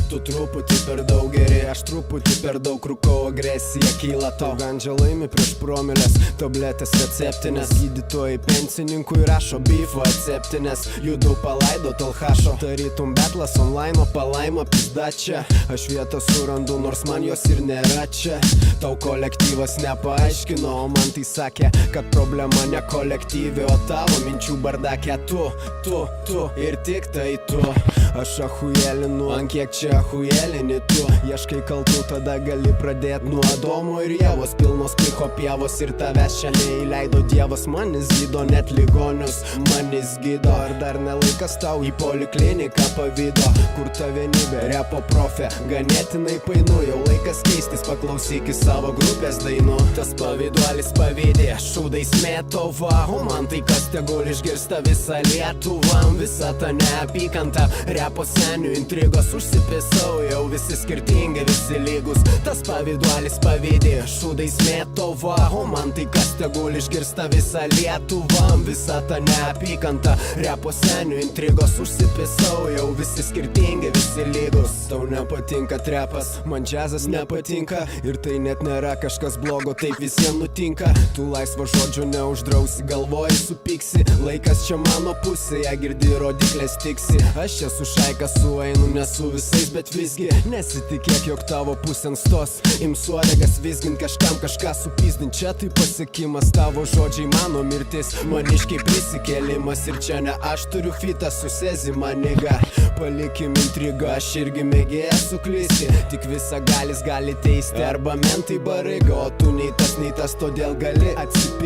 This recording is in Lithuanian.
Tu truputį per daug geri, aš truputį per daug rūkau, agresija kyla tau. Gandžia laimi prieš promilės, tabletės receptinės. Gydytojai pensininkui rašo bifo atseptinės. Judu palaidot alhašo, tarytum betlas online, palaima pizda čia. Aš vietą surandu, nors man jos ir nėra čia. Tau kolektyvas nepaaiškino, o man tai sakė, kad problema ne kolektyvi, o tavo minčių bardakė. Tu ir tik tai tu. Aš ahujelinu, ant kiek čia ahujelini tu. Ieškai kaltų, tada gali pradėt nuo Adomo ir Ievos. Pilnos piko pievos ir tavęs čia neįleido Dievas. Manis gydo net ligonius, manis gydo. Ar dar nelaikas tau į polikliniką pavydo, kur ta vienybė, repo profė, ganėtinai painu. Jau laikas keistis, paklausyk į savo grupės dainų. Tas pavyduolis pavydė, šūdais mėtova, o man tai kas tegul išgirsta visą Lietuvą. Visa ta neapykanta, repo senių intrigos, užsipisau, jau visi skirtingi, visi lygus. Tas pavyduolis pavydė, šūdais mėtova, o man tai kas tegul išgirsta visą Lietuvą. Visa ta neapykanta, repo senių intrigos, užsipisau, jau visi skirtingi, visi lygus. Tau nepatinka trepas, man džiazas nepatinka, ir tai net nėra kažkas blogo, taip visiems nutinka. Tu laisvo žodžio neuždrausi, galvoji supyksi, laikas čia mano pusėje, girdi rodiklės tiksi. Aš čia su šaika sueinu, nesu visais, bet visgi nesitikėk, jog tavo pusėn stos. Ims uodegas vizgint, kažkam kažką supizdint, čia tai pasiekimas, tavo žodžiai mano mirtis, maniškiai prisikėlimas. Ir čia ne aš turiu fitą su Sezi maniga, palikim intrigą, aš irgi mėgėjas suklysti. Tik visagalis gali teisti, arba mentai baraiga, o tu nei tas, todėl gali atsipisti.